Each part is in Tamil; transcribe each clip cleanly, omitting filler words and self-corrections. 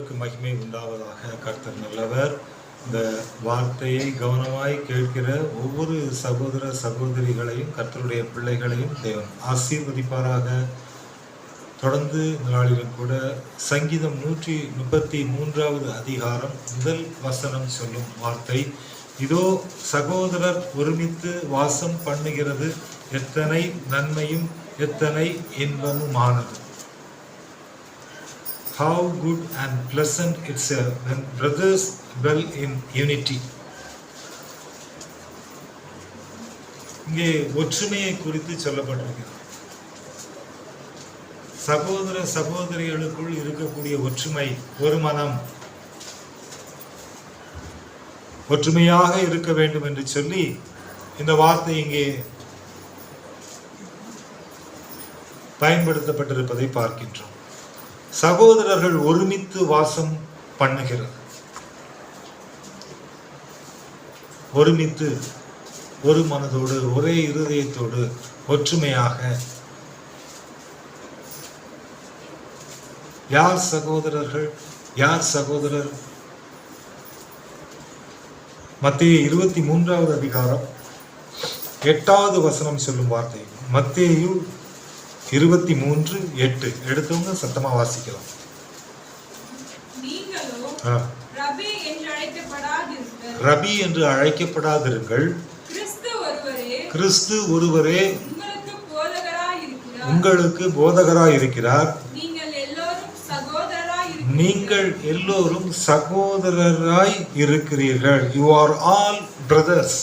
மகிமை உண்டாவதாக. கர்த்தர் நல்லவர். இந்த வார்த்தையை கவனமாய் கேட்கிற ஒவ்வொரு சகோதர சகோதரிகளையும் கர்த்தருடைய பிள்ளைகளையும் தேவன் ஆசீர்வதிப்பாராக. தொடர்ந்து நாளிலும் கூட சங்கீதம் 133 அதிகாரம் முதல் வசனம் சொல்லும் வார்த்தை, இதோ சகோதரர் ஒருமித்து வாசம் பண்ணுகிறது எத்தனை நன்மையும் எத்தனை இன்பமுமானது. How good and pleasant it's when brothers dwell in unity. இங்கே ஒற்றுமையை குறித்து சொல்லப்பட்டிருக்கிறது. சகோதர சகோதரிகளுக்குள் இருக்கக்கூடிய ஒற்றுமை, ஒரு மனம், ஒற்றுமையாக இருக்க வேண்டும் என்று சொல்லி இந்த வார்த்தை இங்கே பயன்படுத்தப்பட்டிருப்பதை பார்க்கின்றோம். சகோதரர்கள் ஒருமித்து வாசம் பண்ணுகிறது. ஒருமித்து ஒரு மனதோடு ஒரே இருதயத்தோடு ஒற்றுமையாக. யார் சகோதரர்கள், யார் சகோதரர்? மத்தேயு 23 அதிகாரம் 8வது வசனம் சொல்லும் வார்த்தை. மத்தேயு 23:8 எடுத்தவங்க சத்தமா வாசிக்கலாம். ரபி என்று அழைக்கப்படாதிருங்கள், கிறிஸ்து ஒருவரே உங்களுக்கு போதகராய் இருக்கிறார். நீங்கள் எல்லோரும் சகோதரராய் இருக்கிறீர்கள். You are all brothers.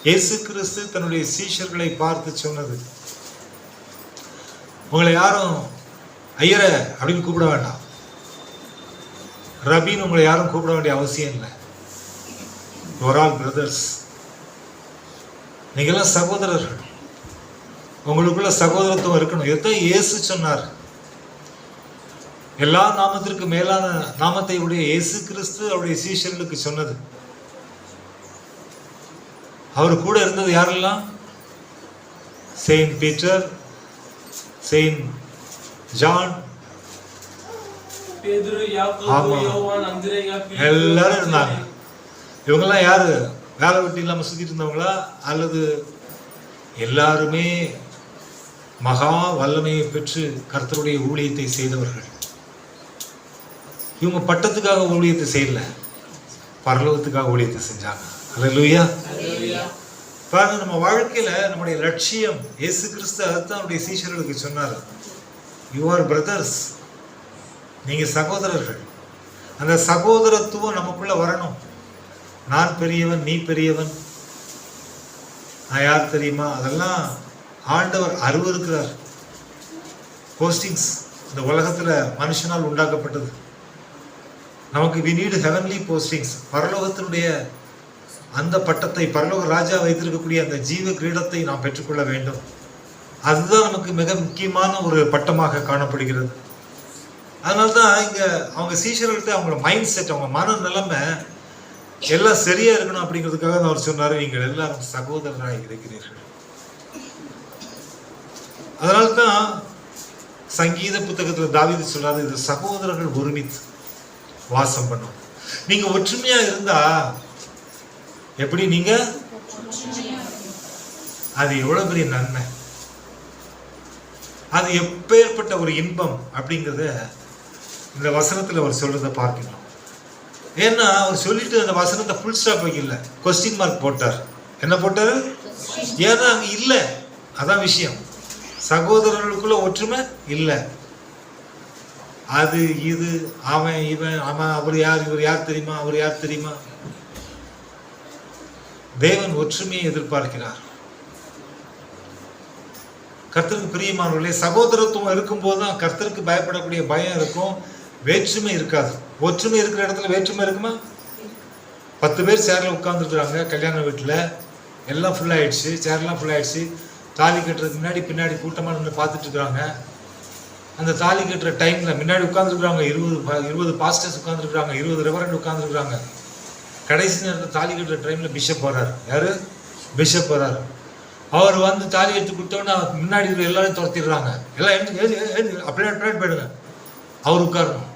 இயேசு கிறிஸ்து தன்னுடைய சீஷர்களை பார்த்து சொன்னது, உங்களை யாரும் ஐயர அப்படின்னு கூப்பிட வேண்டாம், ரபின்னு உங்களை யாரும் கூப்பிட வேண்டிய அவசியம் இல்லை. You are all brothers. நீங்கெல்லாம் சகோதரர்கள். உங்களுக்குள்ள சகோதரத்துவம் இருக்கணும். இதைத்தான் இயேசு சொன்னார். எல்லா நாமத்திற்கு மேலான நாமத்தை உடைய இயேசு கிறிஸ்து அவருடைய சீஷர்களுக்கு சொன்னது. அவர் கூட இருந்தது யாரெல்லாம்? செயின்ட் பீட்டர், செயின்ட் ஜான், எல்லாரும் இருந்தாங்க. இவங்கெல்லாம் யாரு? வேலை வெட்டி இல்லாம சுத்திட்டு இருந்தவங்களா? அல்லது எல்லாருமே மகா வல்லமையை பெற்று கர்த்தருடைய ஊழியத்தை செய்தவர்கள். இவங்க பட்டத்துக்காக ஊழியத்தை செய்யல, பரலோகத்துக்காக ஊழியத்தை செஞ்சாங்க. அல்லேலூயா. பாருங்க, நம்ம வாழ்க்கையில நம்முடைய லட்சியம், இயேசு கிறிஸ்து அதுதான் அவருடைய சீஷர்களுக்கு சொன்னார், யூ ஆர் பிரதர்ஸ். நீங்க சகோதரர்கள். அந்த சகோதரத்துவம் நமக்குள்ள வரணும். நான் பெரியவன், நீ பெரியவன், நான் யார் தெரியுமா? அதெல்லாம் ஆண்டவர் அருவருக்கிறார். போஸ்டிங்ஸ் இந்த உலகத்துல மனுஷனால் உண்டாக்கப்பட்டது. நமக்கு we need heavenly postings. பரலோகத்தினுடைய அந்த பட்டத்தை, பரலோக ராஜா வைத்திருக்கக்கூடிய அந்த ஜீவ கிரீடத்தை நாம் பெற்றுக்கொள்ள வேண்டும். அதுதான் நமக்கு மிக முக்கியமான ஒரு பட்டமாக காணப்படுகிறது. அதனால்தான் இங்க அவங்க சீஷர்கள்ட்ட அவங்களோட மைண்ட் செட், அவங்க மன நிலைமை எல்லாம் சரியா இருக்கணும் அப்படிங்கிறதுக்காக தான் அவர் சொன்னாரு, நீங்கள் எல்லாரும் சகோதரராக இருக்கிறீர்கள். அதனால்தான் சங்கீத புத்தகத்துல தாவீது சொல்றாரு, இது சகோதரர்கள் ஒருமித்து வாசம் பண்ணும். நீங்க ஒற்றுமையா இருந்தா எப்படி? நீங்க அது எவ்வளவு பெரிய நன்மை, அது எப்பேற்பட்ட ஒரு இன்பம் அப்படிங்கிறத இந்த வசனத்துல அவர் சொல்றதை பார்க்கணும். ஏன்னா அவர் சொல்லிட்டு அந்த வசனத்தை ஃபுல் ஸ்டாப் வைக்கல, கொஸ்டின் மார்க் போட்டார். என்ன போட்டாரு? ஏன்னா அங்க இல்ல, அதான் விஷயம். சகோதரர்களுக்குள்ள ஒற்றுமை இல்லை. அது இது, அவன் இவன், அவன் அவர் யார், இவர் யார் தெரியுமா, அவர் யார் தெரியுமா? தேவன் ஒற்றுமையை எதிர்பார்க்கிறார். கர்த்தருக்கு பிரியமானவர்களே, சகோதரத்துவம் இருக்கும் போதுதான் கர்த்தருக்கு பயப்படக்கூடிய பயம் இருக்கும், வேற்றுமை இருக்காது. ஒற்றுமை இருக்கிற இடத்துல வேற்றுமை இருக்குமா? 10 பேர் சேர்ல உட்கார்ந்துருக்குறாங்க கல்யாண வீட்டுல, எல்லாம் ஃபுல் ஆயிடுச்சு, சேர்லாம் ஃபுல் ஆயிடுச்சு. தாலி கட்டுறதுக்கு முன்னாடி பின்னாடி கூட்டமா நின்று பார்த்துட்டு இருக்கிறாங்க. அந்த தாலி கட்டுற டைம்ல முன்னாடி உட்கார்ந்துருக்காங்க 20 பாஸ்டர்ஸ் உட்கார்ந்துருக்காங்க, 20 ரெவரண்ட் உட்கார்ந்துருக்காங்க. கடைசி நேரத்தில் தாலி கட்டுற டைம்ல பிஷப் வர்றாரு. யாரு? பிஷப் வர்றாரு. அவர் வந்து தாலி எடுத்து கொடுத்தோன்னா முன்னாடி எல்லாரும் துரத்திடுறாங்க. எல்லாம் அப்படியே போயிடுங்க, அவர் உட்காரணும்.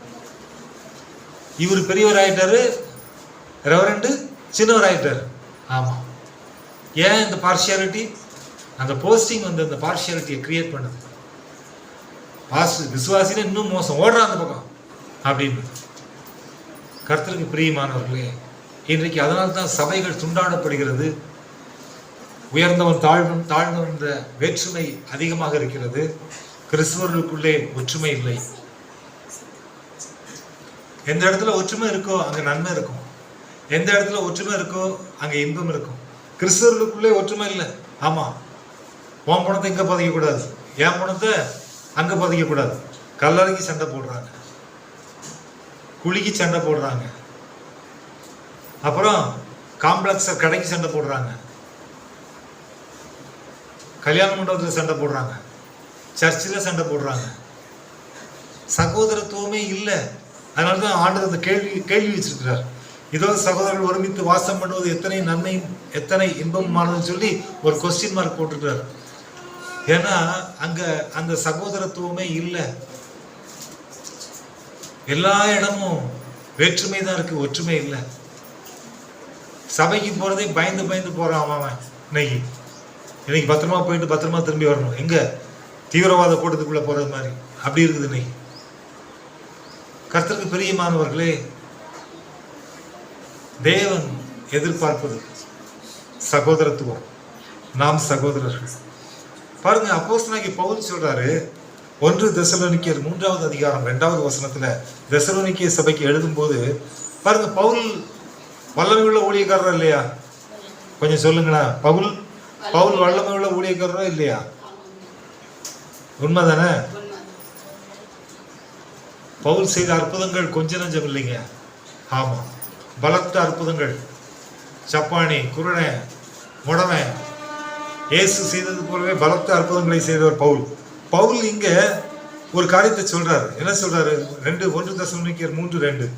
இவர் பெரியவர் ஆயிட்டாரு, ரெவரண்டு சின்னவர் ஆயிட்டாரு. ஆமா, ஏன் இந்த பார்ஷியாலிட்டி? அந்த போஸ்டிங் வந்து அந்த பார்ஷியாலிட்டியை கிரியேட் பண்ணுது. விசுவாசின்னு இன்னும் மோசம், ஓடுறான் அந்த பக்கம் அப்படின்னு. கர்த்தருக்கு பிரியமானவர்களே, இன்றைக்கு அதனால தான் சபைகள் துண்டாடப்படுகிறது. உயர்ந்தவன் தாழ்ந்தவன் என்ற வேற்றுமை அதிகமாக இருக்கிறது. கிறிஸ்துவர்களுக்குள்ளே ஒற்றுமை இல்லை. எந்த இடத்துல ஒற்றுமை இருக்கோ அங்க நன்மை இருக்கும், எந்த இடத்துல ஒற்றுமை இருக்கோ அங்க இன்பம் இருக்கும். கிறிஸ்தவர்களுக்குள்ளே ஒற்றுமை இல்லை. ஆமா, உன் பணத்தை இங்க பதிக்க கூடாது, என் பணத்தை அங்க பதிக்க கூடாது. கல்லறைக்கு சண்டை போடுறாங்க, குழிக்கு சண்டை போடுறாங்க, அப்புறம் காம்ப்ளெக்ஸ் கடைக்கு சண்டை போடுறாங்க, கல்யாண மண்டபத்தில் சண்டை போடுறாங்க, சர்ச்சில் சண்டை போடுறாங்க. சகோதரத்துவமே இல்லை. அதனால தான் ஆண்டவர் அந்த கேள்வி வச்சிருக்கிறார். இதோ சகோதரர்கள் ஒருமித்து வாசம் பண்ணுவது எத்தனை நன்மையும் எத்தனை இன்பமானதுன்னு சொல்லி ஒரு கொஸ்டின் மார்க் போட்டிருக்கிறார். ஏன்னா அங்க அந்த சகோதரத்துவமே இல்லை. எல்லா இடமும் வேற்றுமை தான் இருக்கு, ஒற்றுமை இல்லை. சபைக்கு போறதே பயந்து பயந்து போறான் அவன். இன்னைக்கு பத்திரமா போயிட்டு பத்திரமா திரும்பி வரணும். எங்க தீவிரவாத கூட்டத்துக்குள்ள போறது மாதிரி அப்படி இருக்குது இன்னைக்கு. கர்த்தருக்கு பிரியமானவர்களே, தேவன் எதிர்பார்ப்பது சகோதரத்துவம். நாம் சகோதரர்கள். பாருங்க, அப்போஸ்தலனாகிய பவுல் சொல்றாரு 1 தெசலோனிக்கேயர் 3வது அதிகாரம் 2வது வசனத்துல தெசலோனிக்கே சபைக்கு எழுதும் போது பாருங்க, பவுல் வல்லமை உள்ள ஊழியக்காரரா இல்லையா? கொஞ்சம் சொல்லுங்களா. பவுல் வல்லமை உள்ள ஊழியக்காரரா இல்லையா? உண்மைதானே? பவுல் செய்த அற்புதங்கள் கொஞ்ச நஞ்சம் இல்லைங்க. ஆமா, பலத்த அற்புதங்கள். சப்பானி, குருடை, முடவன், இயேசு செய்தது போலவே பலத்த அற்புதங்களை செய்தவர் பவுல் இங்க ஒரு காரியத்தை சொல்றாரு. என்ன சொல்றாரு? 1 தெசலோனிக்கேயர் 3:2.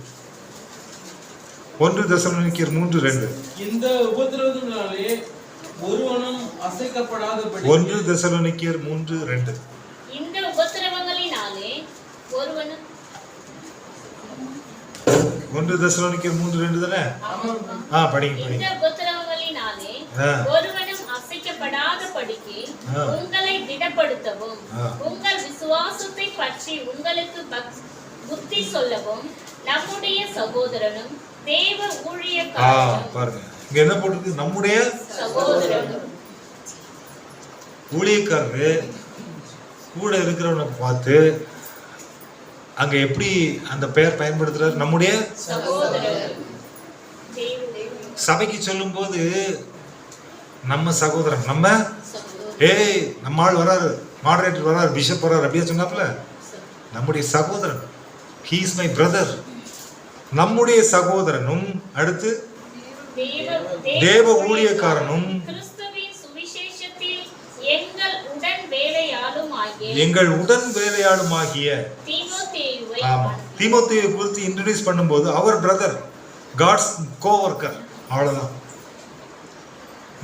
1 தெசலோனிக்கேயர் 3:2. இந்த உபத்திரவங்களினாலே ஒருவனும் அசைக்கப்படாதபடி. 1 தெசலோனிக்கேயர் 3:2. இந்த உபத்திரவங்களினாலே ஒருவனும் 1 தெசலோனிக்கேயர் 3:2 தானே? படிங்க. இந்த உபத்திரவங்களினாலே ஒருவனும் அசைக்கப்படாதபடிக்கு உங்களை திடப்படுத்தவும் உங்கள் விசுவாசத்தை பற்றி உங்களுக்கு புத்தி சொல்லவும் நம்முடைய சகோதரனும் தேவ ஊழியக்காரரும். பாருங்க, இங்க என்ன போட்டிருக்கு? நம்முடைய சகோதரனும். ஊழியக்காரரு கூட இருக்கிறவனை பார்த்து அங்க எப்படி அந்த பெயர் பயன்படுத்துறாரு? நம்முடைய சகோதரன். சபைக்கு சொல்லும் போது நம்ம சகோதரன், நம்ம நம்ம ஆள் வராரு, மாடரேட்டர் வராரு, பிஷப் வராரு அப்படியே சொன்னாப்புல, நம்முடைய சகோதரன், he is my brother. நம்முடைய சகோதரனும் அடுத்து தேவ ஊழியக்காரனும் எங்கள் உடன் வேலையாளுமாகிய தீமோத்தேயுவை குறித்து இன்ட்ரோடியூஸ் பண்ணும்போது அவர் பிரதர், காட்ஸ் கோவர்க்கர். அவ்வளவுதான்.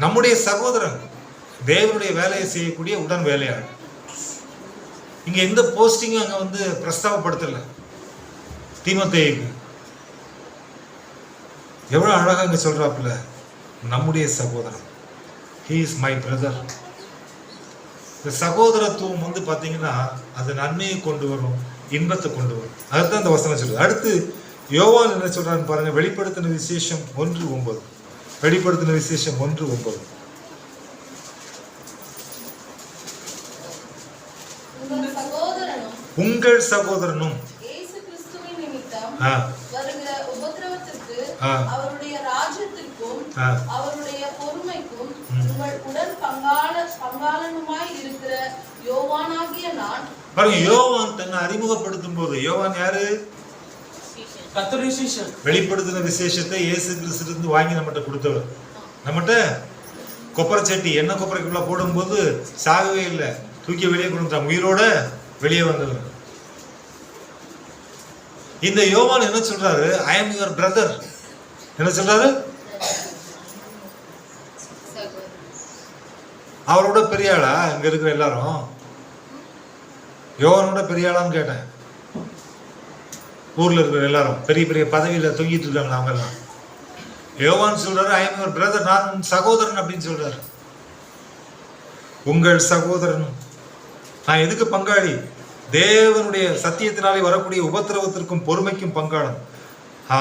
நம்முடைய சகோதரன், தேவனுடைய வேலையை செய்யக்கூடிய உடன் வேலையாள். இங்க எந்த போஸ்டிங்கும் அங்க வந்து பிரஸ்தாவப்படுத்தல. தீமோத்தேயுக்கு எவ்வளவு அழகா இங்க சொல்றாப்புல, நம்முடைய சகோதரன், he is my brother. இந்த சகோதரத்துவம் வந்து பாத்தீங்கன்னா அது நன்மையை கொண்டு வரும், இன்பத்தை கொண்டு வரும். அதுதான் இந்த வசனம் சொல்லுது. அடுத்து யோவான் என்ன சொல்றான்னு பாருங்க. வெளிப்படுத்தின விசேஷம் 1:9. வெளிப்படுத்தின விசேஷம் 1:9. உங்கள் சகோதரனும் அவருடைய ராஜ்யத்திற்கும் அவருடைய பொறுமைக்கும் உங்கள் உடன் பங்காளனுமாய் இருக்கிற யோவானாகிய நான். பாருங்க, யோவான் தன்னை அறிமுகப்படுத்தும் போது, யோவான் யாரு? கர்த்தருடைய சீஷன். வெளிப்படுத்தின விசேஷத்தை இயேசு கிறிஸ்துவிலிருந்து வாங்கி நம்மகிட்ட கொடுத்தவர். நம்மகிட்ட கொப்பரை சட்டி எண்ணெய் கொப்பரைக்குள்ள போடும்போது சாகவே இல்லை, தூக்கி வெளியே கொண்டு உயிரோட வெளியே வந்தவர். இந்த யோவான் என்ன சொல்றாரு? ஐ அம் யுவர் பிரதர். என்ன சொல்றாரு? அவரோட பெரியாளா இங்க இருக்கிற எல்லாரும்? யோவானோட பெரியாளான்னு கேட்டேன். ஊர்ல இருக்கிற எல்லாரும் பெரிய பெரிய பதவியில தொங்கிட்டு இருக்காங்க அவங்க எல்லாம். யோவான் சொல்றாரு, ஐ எம் யுவர் பிரதர், நான் உன் சகோதரன் அப்படின்னு சொல்றாரு. உங்கள் சகோதரன். நான் எதுக்கு பங்காளி? தேவனுடைய சத்தியத்தினாலே வரக்கூடிய உபத்திரவத்திற்கும் பொறுமைக்கும் பங்காளன்.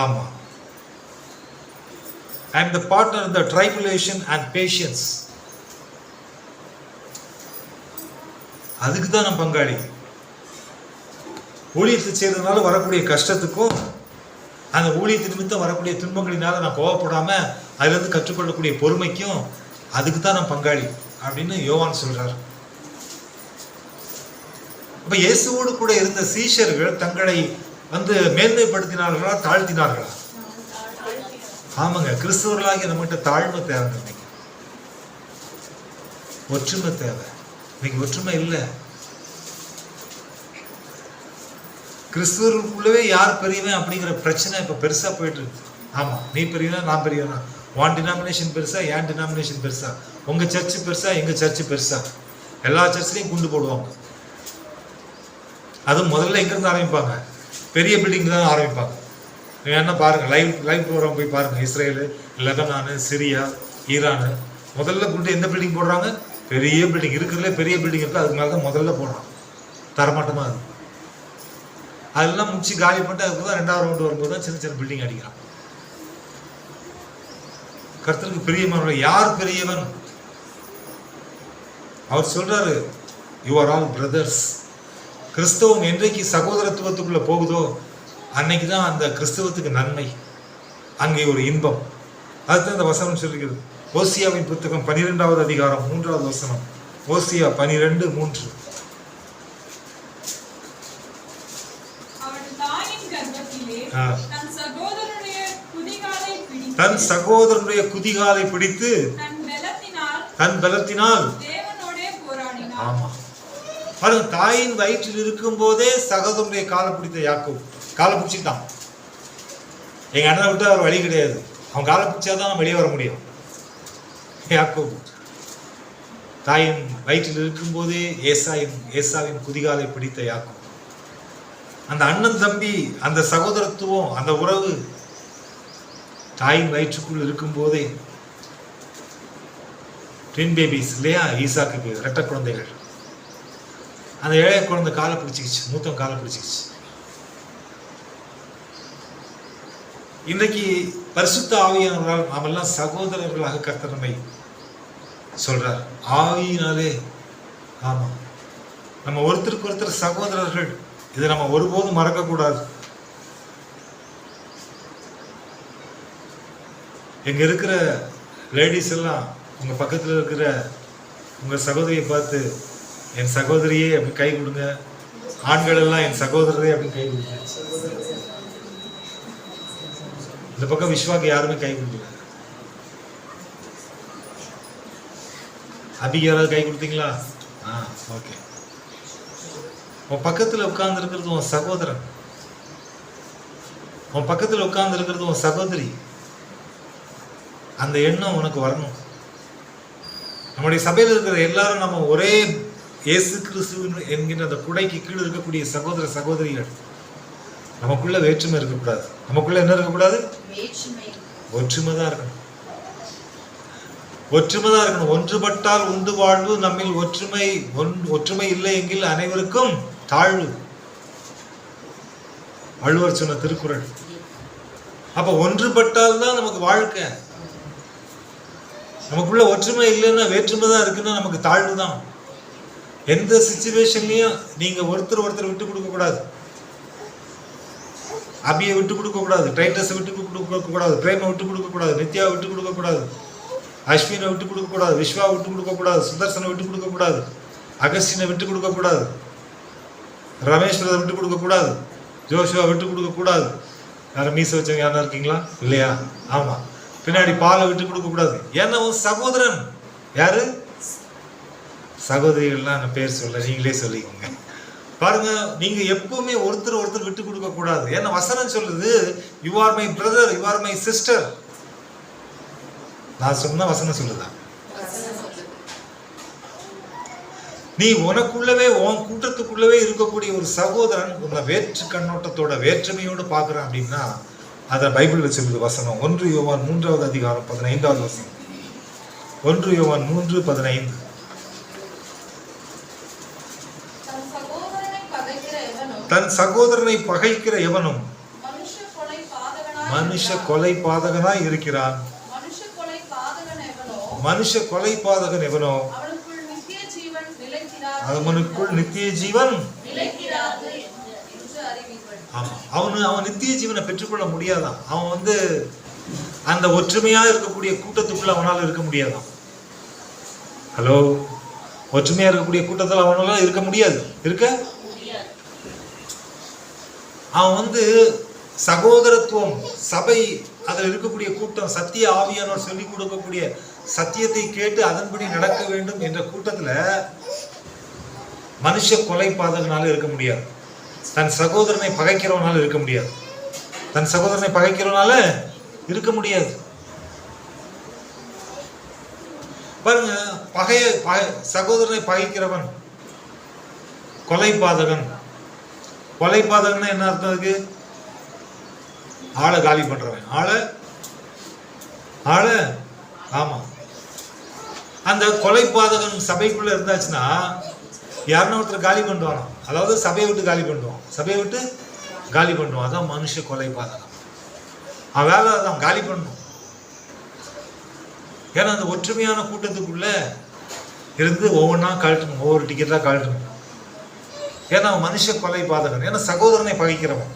ஆமா, I am the partner in the tribulation and patience. அதுக்கு தான் நான் பங்காளி. ஊழியத்தை செய்யறதுனால வரக்கூடிய கஷ்டத்துக்கும் அந்த ஊழியத்து நிமித்தம் வரக்கூடிய துன்பங்களினால நான் கோவப்படாம அதுல இருந்து கற்றுக்கொள்ளக்கூடிய பொறுமைக்கும் அதுக்கு தான் நான் பங்காளி அப்படின்னு யோவான் சொல்றார். அப்ப இயேசுவோடு கூட இருந்த சீஷர்கள் தங்களை மேன்மைப்படுத்தினார்களா தாழ்த்தினார்களா? ஆமாங்க, கிறிஸ்தவர்களாகிய நம்மகிட்ட தாழ்மை தேவை. இன்னைக்கு ஒற்றுமை தேவை. இன்னைக்கு ஒற்றுமை இல்லை. கிறிஸ்துவர்களுக்குள்ளவே யார் பெரியவன் அப்படிங்கிற பிரச்சனை இப்ப பெருசா போயிட்டு இருக்கு. ஆமா, நீ பெரியவனா நான் பெரியவனா, ஒன் டினாமினேஷன் பெருசா என் டினாமினேஷன் பெருசா, உங்க சர்ச்சு பெருசா எங்க சர்ச்சு பெருசா, எல்லா சர்ச்சிலையும் குண்டு போடுவாங்க. அதுவும் முதல்ல எங்க இருந்து ஆரம்பிப்பாங்க? பெரிய பில்டிங் தான் ஆரம்பிப்பாங்க. நீங்க என்ன பாருங்க, லைவ் ப்ரோக்ராம் போய் பாருங்க. இஸ்ரேலு, லெபனானு, சிரியா, ஈரானு முதல்ல குண்டு எந்த பில்டிங் போடுறாங்க? பெரிய பில்டிங். இருக்கிறதுல பெரிய பில்டிங் இருக்கு, அதுக்கு மேலதான் முதல்ல போடுறான். தரமாட்டமா இருக்கு. அதெல்லாம் முடிச்சு காலி பண்ணிட்டு அதுக்குதான் 2வது ரவுண்டு வரும்போது தான் சின்ன சின்ன பில்டிங் அடிக்கிறான். கர்த்தருக்கு பிரியமானவர்களே, யார் பெரியவன்? அவர் சொல்றாரு, யூ ஆர் ஆல் பிரதர்ஸ். கிறிஸ்தவம் என்றைக்கு சகோதரத்துவத்துக்குள்ள போகுதோ அன்னைக்கு தான் அந்த கிறிஸ்தவத்துக்கு நன்மை, அங்கே ஒரு இன்பம். அதுதான் இந்த வசனம் சொல்லுகிறது. ஓசியாவின் புத்தகம் 12வது அதிகாரம் 3வது வசனம். ஓசியா 12:3. தன் சகோதரனுடைய குதிகாலை பிடித்து தன் பலத்தினால். ஆமா, பாருங்க, தாயின் வயிற்றில் இருக்கும் போதே சகோதரனுடைய காலை பிடித்த யாக்கோபு காலை பிடிச்சிட்டான். எங்க அண்ணனை விட்டு அவர் வழி கிடையாது, அவன் காலை பிடிச்சாதான் வெளியே வர முடியும். யாக்கோபு தாயின் வயிற்றில் இருக்கும் போதே ஏசாவின் குதிகாலை பிடித்த யாக்கோபு. அந்த அண்ணன் தம்பி, அந்த சகோதரத்துவம், அந்த உறவு தாயின் வயிற்றுக்குள் இருக்கும் போதே. ட்வின் பேபிஸ் இல்லையா, ஈசாக்கு இரட்டை குழந்தைகள். அந்த ஏழை குழந்தை காலை பிடிச்சிக்கிச்சு, மூத்தம் காலை பிடிச்சிக்கிச்சு. இன்றைக்கு பரிசுத்த ஆவியானவரால் நாமெல்லாம் சகோதரர்களாக கர்த்தர் நம்மை சொல்றார். ஆவியினாலே. ஆமா, நம்ம ஒருத்தருக்கு ஒருத்தர் சகோதரர்கள். இதை நம்ம ஒருபோதும் மறக்க கூடாது. எங்க இருக்கிற லேடிஸ் எல்லாம் உங்க பக்கத்துல இருக்கிற உங்க சகோதரியை பார்த்து என் சகோதரியே அப்படி கை கொடுங்க. ஆண்கள் எல்லாம் என் சகோதரரே அப்படின்னு கை கொடுங்க. இந்த பக்கம் விஸ்வாக்கு யாருமே கை கொடுக்கல. அபிக்கு யாராவது கை கொடுத்தீங்களா? ஓகே. உன் பக்கத்துல உட்கார்ந்து இருக்கிறது உன் சகோதரன், உன் பக்கத்துல உட்கார்ந்து இருக்கிறது உன் சகோதரி. அந்த எண்ணம் உனக்கு வரணும். நம்முடைய சபையில் இருக்கிற எல்லாரும் நம்ம ஒரே இயேசு கிறிஸ்து என்கின்ற அந்த குடைக்கு கீழ் இருக்கக்கூடிய சகோதர சகோதரிகள். நமக்குள்ள வேற்றுமை இருக்கக்கூடாது. நமக்குள்ள என்ன இருக்கக்கூடாது? ஒற்றுமை தான் இருக்கணும். ஒற்றுமை தான் இருக்கணும். ஒன்றுபட்டால் உண்டு வாழ்வு. நம்மில் ஒற்றுமை இல்லை என்கில் அனைவருக்கும் தாழ்வு. வள்ளுவர் சொன்ன திருக்குறள். அப்ப ஒன்றுபட்டால் தான் நமக்கு வாழ்க்கை. நமக்குள்ள ஒற்றுமை இல்லைன்னா, வேற்றுமை தான் இருக்குன்னா நமக்கு தாழ்வு தான். எந்த சிச்சுவேஷன்லயும் நீங்க ஒருத்தர் விட்டு கொடுக்க கூடாது. அபியை விட்டு கொடுக்க கூடாது, டைட்டஸை விட்டு கொடுக்க கூடாது, பிரேமை விட்டு கொடுக்க கூடாது, நித்யாவை விட்டு கொடுக்க கூடாது, அஸ்வினை விட்டு கொடுக்க கூடாது, விஸ்வா விட்டு கொடுக்க கூடாது, சுதர்சனை விட்டு கொடுக்க கூடாது, அகஸ்டினை விட்டு கொடுக்க கூடாது, ரமேஸ்வரரை விட்டு கொடுக்க கூடாது, ஜோஷுவா விட்டு கொடுக்க கூடாது. யாரும் மீச வச்சவங்க யாரா இருக்கீங்களா? இல்லையா? ஆமா. பின்னாடி பாலை விட்டு கொடுக்க கூடாது. ஏன்னா சகோதரன் யாரு? சகோதரிகள்லாம் நான் பேர் சொல்ல, நீங்களே சொல்லிக்கோங்க. பாருங்க, நீங்க எப்பவுமே ஒருத்தர் விட்டு கொடுக்க கூடாது. ஏன்னா வசனம் சொல்லுது, you are my brother, you are my sister. நான் சொன்ன வசனம் சொல்லுதான். நீ உனக்குள்ளவே உன் கூட்டத்துக்குள்ளவே இருக்கக்கூடிய ஒரு சகோதரன் உன்னை வேற்று கண்ணோட்டத்தோட வேற்றுமையோடு பார்க்குறான் அப்படின்னா அதை பைபிளில் சொல்லுது வசனம். 1 யோவான் 3வது அதிகாரம் 15வது வசனம். 1 யோவான் 3:15. தன் சகோதரனை பகைக்கிற எவனும் மனுஷ கொலை பாதகனாய் இருக்கிறான். மனுஷ கொலை பாதகன் எவனோ அவனுக்குள் நித்திய ஜீவன். ஆமா, அவன் நித்திய ஜீவனை பெற்றுக்கொள்ள முடியாதான். அவன் அந்த ஒற்றுமையா இருக்கக்கூடிய கூட்டத்துக்குள்ள அவனால இருக்க முடியாதான். ஹலோ, ஒற்றுமையா இருக்கக்கூடிய கூட்டத்தில் அவனால இருக்க முடியாது. அவன் சகோதரத்துவம், சபை, அதில் இருக்கக்கூடிய கூட்டம், சத்திய ஆவியானவர் சொல்லிக் கொடுக்கக்கூடிய சத்தியத்தை கேட்டு அதன்படி நடக்க வேண்டும் என்ற கூட்டத்துல மனுஷ கொலை பாதகனால இருக்க முடியாது. தன் சகோதரனை பகைக்கிறவனால இருக்க முடியாது. தன் சகோதரனை பகைக்கிறவனால இருக்க முடியாது. பாருங்க, சகோதரனை பகைக்கிறவன் கொலை பாதகன். கொலை பாதகன்னா என்ன அர்த்தம்? அதுக்கு ஆளை காலி பண்றவன். ஆளை ஆமா, அந்த கொலை பாதகன் சபைக்குள்ள இருந்தாச்சுன்னா யாருன்னா ஒருத்தர் காலி பண்ணுவானோ, அதாவது சபையை விட்டு காலி பண்ணுவான். அதான் மனுஷ கொலை பாதகம். அவன் வேலை அதான், காலி பண்ணும். ஏன்னா அந்த ஒற்றுமையான கூட்டத்துக்குள்ள இருந்து ஒவ்வொன்றா கழட்டணும், ஒவ்வொரு டிக்கெட்டா கழட்டணும். ஏன்னா அவன் மனுஷ கொலை பாதகன். ஏன்னா சகோதரனை பகைக்கிறவன்.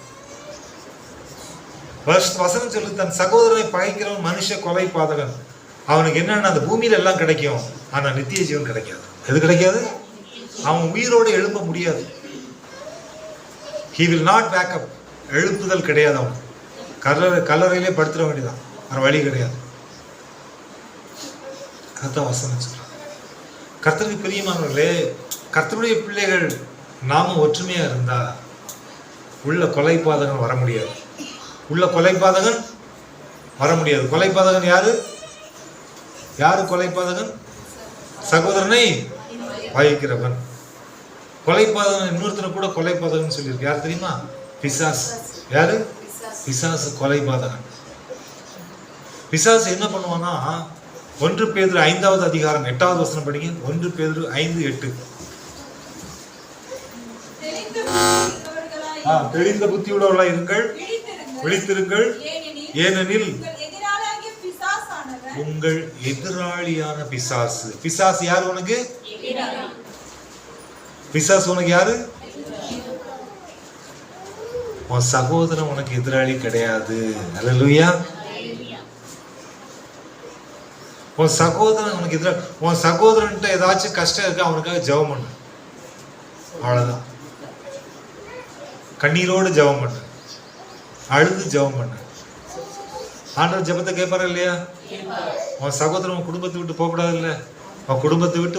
வசனம் சொல்லு, தன் சகோதரனை பகைக்கிறவன் மனுஷ கொலை பாதகன். அவனுக்கு என்னன்னா அந்த பூமியில எல்லாம் கிடைக்கும், ஆனா நித்திய ஜீவன் கிடைக்காது. எது கிடைக்காது? அவன் உயிரோடு எழும்ப முடியாது. he will not back up. எழுப்புதல் கிடையாது. அவன் கல்லறையிலே படுத்துட வேண்டியதான், வேற வழி கிடையாது. அதான் வசனம் சொல்றான். கர்த்தருக்கு பிரியமானவர்களே, கர்த்தருடைய பிள்ளைகள் நாமும் ஒற்றுமையா இருந்தா உள்ள கொலை பாதகன் வர முடியாது. கொலைபாதகன் யாரு கொலைபாதகன்? சகோதரனை பகைக்கிறவன். கொலைபாதகன் இன்னொருத்தனை கூட கொலைபாதகன் சொல்லியிருக்கு. யார் தெரியுமா? பிசாசு. யாரு? பிசாசு கொலைபாதகன். பிசாசு என்ன பண்ணுவானா, 1 பேதுரு 5வது அதிகாரம் 8வது வசனம் படிங்க. 1 பேதுரு 5:8. தெளிந்த புத்தி உள்ளவர்களாய் இருங்கள், விழித்திருங்கள், ஏனெனில் உங்கள் எதிராளியான பிசாசு. பிசாசு யாரு உனக்கு? பிசாசு உனக்கு யாரு? உன் சகோதரன் உனக்கு எதிராளி கிடையாது. அல்லேலூயா. உன் சகோதரன் உனக்கு எதிராளி. உன் சகோதரன்ட்ட ஏதாச்சும் கஷ்டம் இருக்கு, அவனுக்காக ஜெபம் பண்ணு. அவ்வளவுதான். கண்ணீரோடு ஜெபம் பண்ணு, அழுது ஜெபம் பண்ணு. ஆண்டவர் ஜெபத்தை கேட்பாரா இல்லையா? உன் சகோதரன் உன் குடும்பத்தை விட்டு போகக்கூடாது இல்லை? உன் குடும்பத்தை விட்டு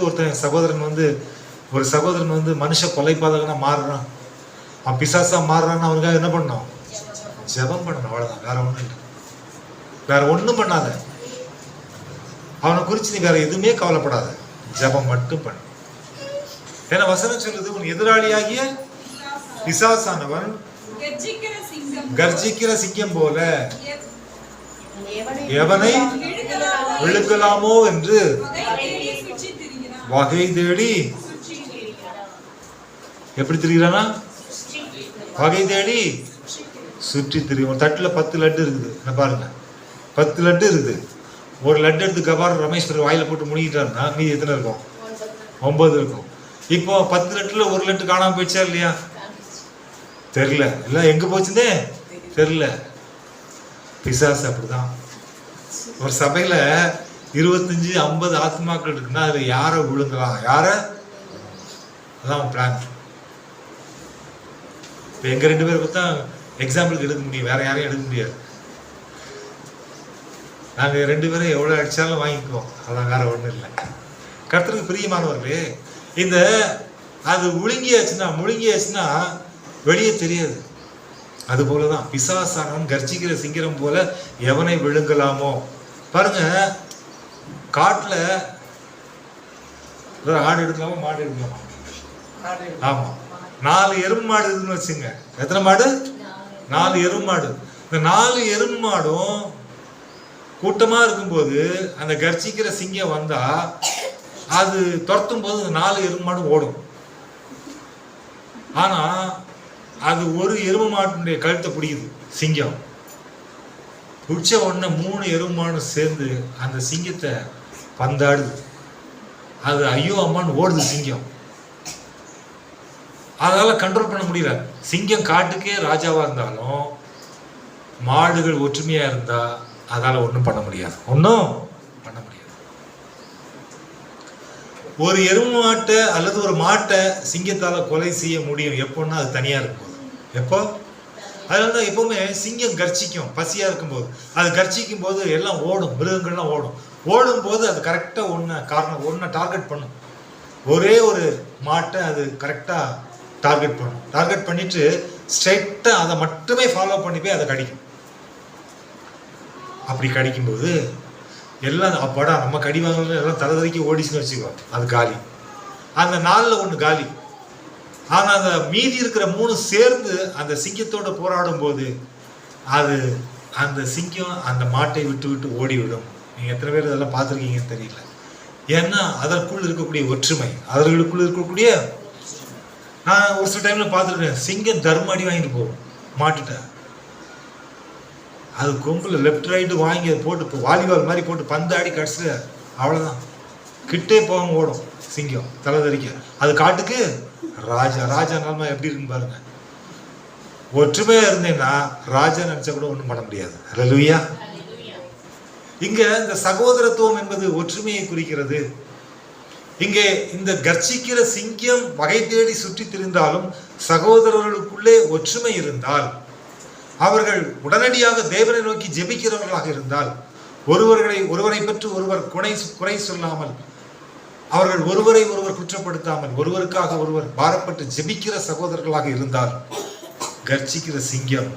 ஒரு சகோதரன் மனுஷ கொலைபாதகனா மாறுறான், அவன் பிசாசா மாறுறான்னு அவனுக்காக என்ன பண்ணணும்? ஜெபம் பண்ணணும். அவ்வளவுதான், வேற ஒண்ணும் இல்லை. வேற ஒண்ணும் பண்ணாத. அவனை குறிச்சு நீ வேற எதுவுமே கவலைப்படாத, ஜெபம் மட்டும் பண்ணு. ஏன்னா வசனம் சொல்லுது, உன் எதிராளியாகிய பிசாசானவன் கர்ஜிக்கிற சிங்கம் போல எவனை விழுக்கலாமோ என்று வகை தேடி எப்படி திரிகிறானா? வகை தேடி சுற்றி திரியும். தட்டுல 10 லட்டு இருக்குது. என்ன பாருங்க, 10 லட்டு இருக்குது. ஒரு லட்டு எடுத்து கபார் ரமேஷ் வாயில போட்டு முடிக்கிட்டாருன்னா மீதி எத்தனை இருக்கும்? 9 இருக்கும். இப்போ 10 லட்டுல ஒரு லட்டு காணாம போயிடுச்சா இல்லையா? தெரியல. எல்லாம் எங்க போச்சுன்னே தெரியல. பிசாசு அப்படிதான். ஒரு சபையில 25-50 ஆத்மாக்கள் இருக்குன்னா அதுல யாரை விழுங்கலாம்? அதான் பிளான். இப்போ எங்க 2 பேரை பார்த்தா எக்ஸாம்பிளுக்கு எடுக்க முடியும், வேற யாரையும் எடுக்க முடியாது. நாங்க 2 பேரும் எவ்வளவு அடிச்சாலும் வாங்கிக்குவோம், அதான், வேற ஒண்ணும் இல்லை. கர்த்தருக்கு பிரியமானவர்களே, அது முழுங்கியாச்சுன்னா வெளியே தெரியாது. அது போலதான் பிசாசானவன் கர்ஜிக்கிற சிங்கம் போல எவனை விழுங்கலாமோ. பாருங்க, காட்டுல ஆடு எடுக்கலாமா மாடு எடுக்கலாமா? ஆமா, 4 எருமை மாடு இருக்குன்னு வச்சுங்க. எத்தனை மாடு? 4 எருமை மாடு. இந்த 4 எருமை மாடும் கூட்டமா இருக்கும்போது அந்த கர்ச்சிக்கிற சிங்கம் வந்தா அது துரத்தும் போது இந்த 4 எருமை மாடும் ஓடும். ஆனா அது ஒரு எருமை மாட்டினுடைய கழுத்தை பிடிக்குது சிங்கம். பிடிச்ச உடனே 3 எருமை மாடும் சேர்ந்து அந்த சிங்கத்தை பந்தாடுது. அது ஐயோ அம்மான்னு ஓடுது சிங்கம். அதனால கண்ட்ரோல் பண்ண முடியல. சிங்கம் காட்டுக்கே ராஜாவா இருந்தாலும் மாடுகள் ஒற்றுமையா இருந்தா அதால ஒன்றும் பண்ண முடியாது, ஒன்றும் பண்ண முடியாது. ஒரு எருமை மாட்டை அல்லது ஒரு மாட்டை சிங்கத்தால கொலை செய்ய முடியும் எப்போன்னா அது தனியா இருக்கும்போது. எப்போ? அதனாலதான் எப்பவுமே சிங்கம் கர்ச்சிக்கும் பசியா இருக்கும்போது. அது கர்ச்சிக்கும் போது எல்லாம் ஓடும், மிருகங்கள்லாம் ஓடும் போது அது கரெக்டா ஒன்றை டார்கெட் பண்ணும். ஒரே ஒரு மாட்டை அது கரெக்டா டார்கெட் பண்ணும். டார்கெட் பண்ணிட்டு ஸ்ட்ரைட்டா அதை மட்டுமே ஃபாலோ பண்ணி போய் அதை கடிக்கும். அப்படி கடிக்கும்போது எல்லாம் அப்பாடா நம்ம கடி வாங்கல எல்லாம் தலைதறிக்கி ஓடிச்சுன்னு வச்சுக்கோ, அது காலி. அந்த 4ல் 1 காலி. ஆனா அந்த மீதி இருக்கிற 3 சேர்ந்து அந்த சிங்கத்தோட போராடும் போது அது அந்த சிங்கம் அந்த மாட்டை விட்டு ஓடிவிடும். நீங்க எத்தனை பேர் இதெல்லாம் பார்த்துருக்கீங்கன்னு தெரியல. ஏன்னா அதற்குள் இருக்கக்கூடிய ஒற்றுமை, அவர்களுக்குள் இருக்கக்கூடிய. நான் ஒரு சில டைம்ல பார்த்துருக்கேன், சிங்கம் தர்ம அடி வாங்கிட்டு போகும் மாட்டுட்ட. அது கொம்புல லெஃப்ட் ரைட்டு வாங்கி அதை போட்டு வாலிபால் மாதிரி போட்டு பந்தாடி கடைசியில் அவ்வளோதான், கிட்டே போகாம ஓடும் சிங்கம் தலைதறிக்க. அது காட்டுக்கு ராஜா நிலைமை எப்படி இருக்குன்னு பாருங்க. ஒற்றுமையா இருந்தேன்னா ராஜா நினைச்சா கூட ஒன்றும் பண்ண முடியாது. அல்லேலூயா. இங்க இந்த சகோதரத்துவம் என்பது ஒற்றுமையை குறிக்கிறது. இங்கே இந்த கர்ச்சிக்கிற சிங்கம் வகை தேடி சுற்றி திரிந்தாலும் சகோதரர்களுக்குள்ளே ஒற்றுமை இருந்தால், அவர்கள் உடனடியாக தேவனை நோக்கி ஜெபிக்கிறவர்களாக இருந்தால், ஒருவரை பற்றி ஒருவர் குறை சொல்லாமல், அவர்கள் ஒருவரை ஒருவர் குற்றப்படுத்தாமல், ஒருவருக்காக ஒருவர் பாரப்பட்டு ஜெபிக்கிற சகோதரர்களாக இருந்தால், கர்ச்சிக்கிற சிங்கம்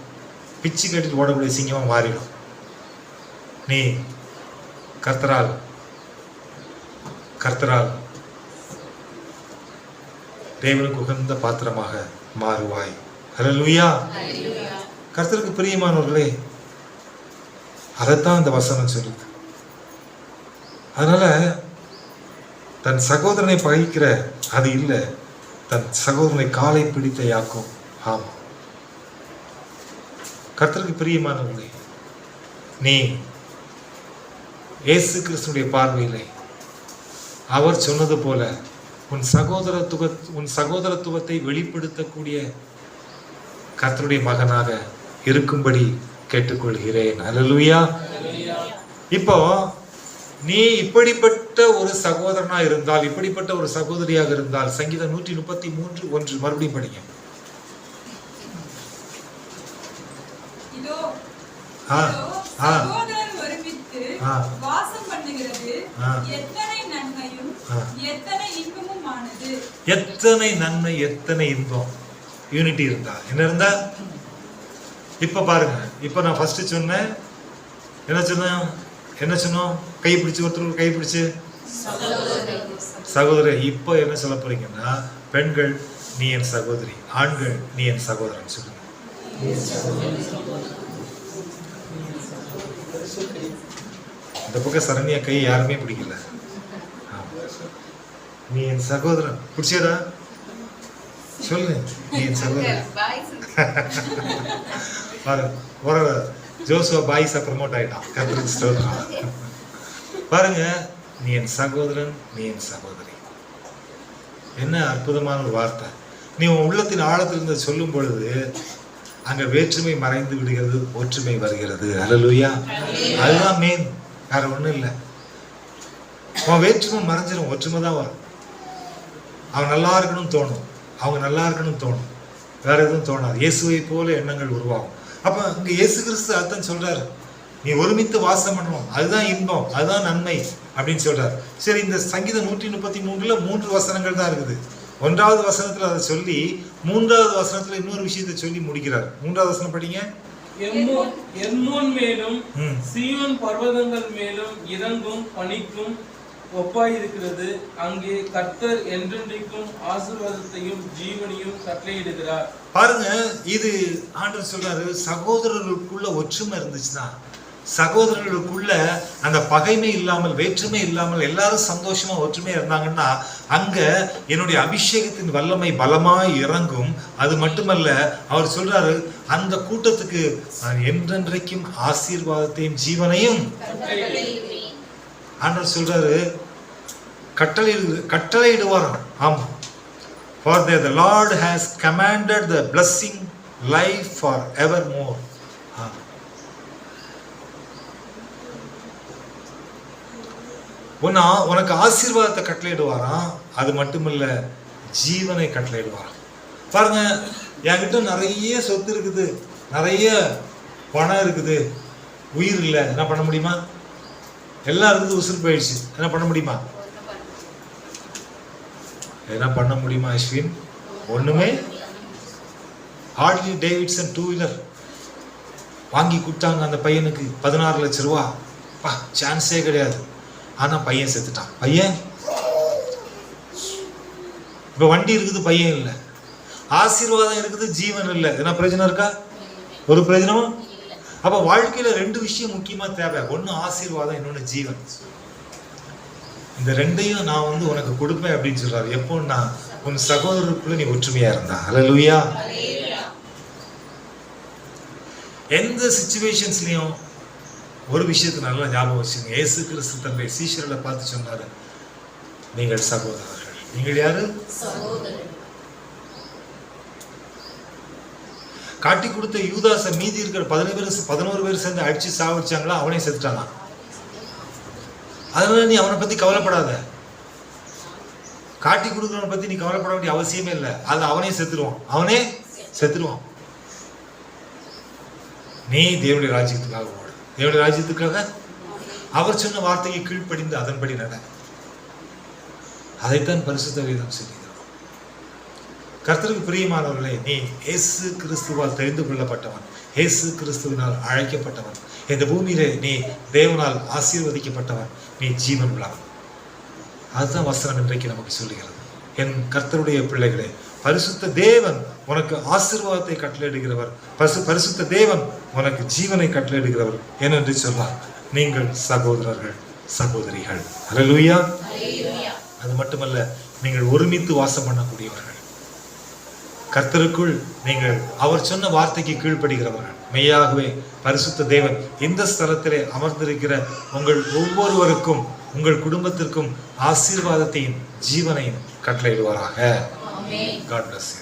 பிச்சு கட்டிட்டு ஓடக்கூடிய சிங்கமா மாறிடும். நீ கர்த்தரால் தேவனுக்கு உகந்த பாத்திரமாக மாறுவாய். அல்லேலூயா. கர்த்தருக்கு பிரியமானவர்களே, அதைத்தான் இந்த வசனம் சொல்லுது. அதனால தன் சகோதரனை பகைக்கிற அது இல்லை, தன் சகோதரனை காலை பிடித்த யாக்கோபு. ஆமா, கர்த்தருக்கு பிரியமானவர்களே, நீ இயேசு கிறிஸ்துடைய பார்வையிலே அவர் சொன்னது போல உன் சகோதரத்துவத்தை வெளிப்படுத்தக்கூடிய கர்த்தருடைய மகனாக இருக்கும்படி கேட்டுக்கொள்கிறேன். அல்லேலூயா. இப்போ நீ இப்படிப்பட்ட ஒரு சகோதரனா இருந்தால், இப்படிப்பட்ட ஒரு சகோதரியாக இருந்தால், சங்கீதம் 133:1 மறுபடியும் படிங்க. எத்தனை நன்மை எத்தனை இன்பம். யூனிட்டி இருந்தா என்ன இருந்தா? இப்ப பாருங்க, இப்ப நான் ஃபர்ஸ்ட் சொன்னேன், என்ன சொன்னோம்? கை பிடிச்சு, ஒருத்தர் கை பிடிச்சு சகோதரி. இப்போ என்ன சொல்ல போறீங்கன்னா, பெண்கள் நீ என் சகோதரி, ஆண்கள் நீ என் சகோதரன் சொல்லுங்க. இந்த பக்கம் சரண்யா கை யாருமே பிடிக்கல. நீ என் சகோதரன் பிடிச்சதா சொல்லு, நீ என் சகோதரன். பாருங்க, ஜோசுவா பாய்ஸா ப்ரமோட் ஆயிட்டான். கர்த்தருக்கு ஸ்தோத்திரம். பாருங்க, நீ என் சகோதரன், நீ என் சகோதரி. என்ன அற்புதமான ஒரு வார்த்தை. நீ உன் உள்ளத்தின் ஆழத்திலிருந்து சொல்லும் பொழுது அங்க வேற்றுமை மறைந்து விடுகிறது, ஒற்றுமை வருகிறது. அல்லேலூயா. அதுதான் மெயின், வேற ஒண்ணும் இல்லை. அவன் வேற்றுமை மறைஞ்சிடும், ஒற்றுமை தான் வரும். அவன் நல்லா இருக்கணும்னு தோணும், அவங்க நல்லா இருக்கணும்னு தோணும், வேற எதுவும் தோணாது. இயேசுவை போல எண்ணங்கள் உருவாகும். அப்ப இங்க இயேசு கிறிஸ்து அர்த்தம் சொல்றாரு, நீ ஒருமித்து வாசம் பண்ணணும், அதுதான் இன்பம், அதுதான் நன்மை அப்படின்னு சொல்றாரு. சரி, இந்த சங்கீதம் 133ல 3 வசனங்கள் தான் இருக்குது. 1வது வசனத்துல அதை சொல்லி 3வது வசனத்துல இன்னொரு விஷயத்தை சொல்லி முடிக்கிறார். 3வது வசனம் படிங்க. எர்மோன் மேலும் சீயோன் பர்வதங்கள் மேலும் இறங்கும் பனிக்கும் ஒப்பாயிருக்கிறது. அங்கே கர்த்தர் என்றென்றைக்கும் ஆசீர்வாதத்தையும் ஜீவனையும் கட்டளையிடுகிறார். பாருங்க, இது ஆண்டவர் சொல்றாரு, சகோதரர்களுக்குள்ள ஒற்றுமை இருந்துச்சுன்னா, சகோதரர்களுக்குள்ள அந்த பகைமை இல்லாமல் வேற்றுமை இல்லாமல் எல்லாரும் சந்தோஷமா ஒற்றுமையா இருந்தாங்கன்னா அங்க என்னுடைய அபிஷேகத்தின் வல்லமை பலமாய் இறங்கும். அது மட்டுமல்ல, அவர் சொல்றாரு, அந்த கூட்டத்துக்கு நான் என்றென்றைக்கும் ஆசீர்வாதத்தையும் ஜீவனையும் ஆண்டவர் சொல்றாரு, கட்டளையிடுவாராம். ஆமா, for the Lord has commanded the blessing life for evermore. உனக்கு ஆசீர்வாதத்தை கட்டளையிடுவாராம். அது மட்டுமில்ல, ஜீவனை கட்டளையிடுவாராம். பாருங்க, என்கிட்ட நிறைய சொத்து இருக்குது, நிறைய பணம் இருக்குது, உயிர் இல்லை, என்ன பண்ண முடியுமா? எல்லாம் இருக்குது, உசுறு போயிடுச்சு, என்ன பண்ண முடியுமா? என்ன பண்ண முடியுமா அஸ்வின்? ஒண்ணுமே. ஹார்ட்லி டேவிட்சன் 2 வீலர் வாங்கி கொடுத்தாங்க அந்த பையனுக்கு, 16 லட்சம் ரூபா. சான்ஸே கிடையாது. ஆனா பையன் செத்துட்டான். பையன் இப்ப வண்டி இருக்குது, பையன் இல்லை. ஆசீர்வாதம் இருக்குது, ஜீவன் இல்லை. என்ன பிரயோஜனம் இருக்கா? ஒரு பிரயோஜனமும். அப்ப வாழ்க்கையில 2 விஷயம் முக்கியமா தேவை. ஒண்ணு ஆசீர்வாதம், இன்னொன்னு ஜீவன். இந்த 2ஐயும் நான் உனக்கு கொடுப்பேன் அப்படின்னு சொல்றாரு. எப்போன்னா, உன் சகோதரருக்குள்ள நீ ஒற்றுமையா இருந்தா. ஹல்லேலூயா. எந்த சிச்சுவேஷன்ஸ்லயும் ஒரு விஷயத்தை நல்லா ஞாபகம் வச்சுங்க. இயேசு கிறிஸ்து தன்னுடைய சீஷர்களை பார்த்து சொன்னாரு, நீங்கள் சகோதரர்கள். நீங்கள் யாரு? காட்டி கொடுத்த யூதாச மீதி இருக்கிற 11 பேர் சேர்ந்து அடிச்சு சாவடிச்சாங்களா, அவனே செத்துட்டானா. அதனால நீ அவனை பத்தி கவலைப்படாத. காட்டி கொடுக்கிறவனை பத்தி நீ கவலைப்பட வேண்டிய அவசியமே இல்லை. அது அவனே செத்துருவான். நீ தேவனுடைய ராஜ்யத்துக்காக ஓடு. தேவனுடைய ராஜ்யத்துக்காக அவர் சொன்ன வார்த்தையை கீழ்ப்படிந்து அதன்படி நட. அதைத்தான் பரிசுத்த வேதம் சொல்லுகிறது. கர்த்தருக்கு பிரியமானவர்களே, நீ இயேசு கிறிஸ்துவால் தெரிந்து கொள்ளப்பட்டவன், இயேசு கிறிஸ்துவினால் அழைக்கப்பட்டவன். இந்த பூமியிலே நீ தேவனால் ஆசீர்வதிக்கப்பட்டவன், நீ ஜீவன் உள்ளவன். அதுதான் வசனம் இன்றைக்கு நமக்கு சொல்லுகிறது. என் கர்த்தருடைய பிள்ளைகளே, பரிசுத்த தேவன் உனக்கு ஆசீர்வாதத்தை கட்டளையிடுகிறவர், பரிசுத்த தேவன் உனக்கு ஜீவனை கட்டளையிடுகிறவர் என்று சொன்னார். நீங்கள் சகோதரர்கள், சகோதரிகள். ஹல்லேலூயா. அது மட்டுமல்ல, நீங்கள் ஒருமித்து வாசம் பண்ணக்கூடியவர்கள். கர்த்தருக்குள் நீங்கள் அவர் சொன்ன வார்த்தைக்கு கீழ்ப்படுகிறவர்கள். மெய்யாகவே பரிசுத்த தேவன் இந்த ஸ்தலத்திலே அமர்ந்திருக்கிற உங்கள் ஒவ்வொருவருக்கும், உங்கள் குடும்பத்திற்கும் ஆசீர்வாதத்தையும் ஜீவனையும் கட்டளையிடுவாராக. God bless you.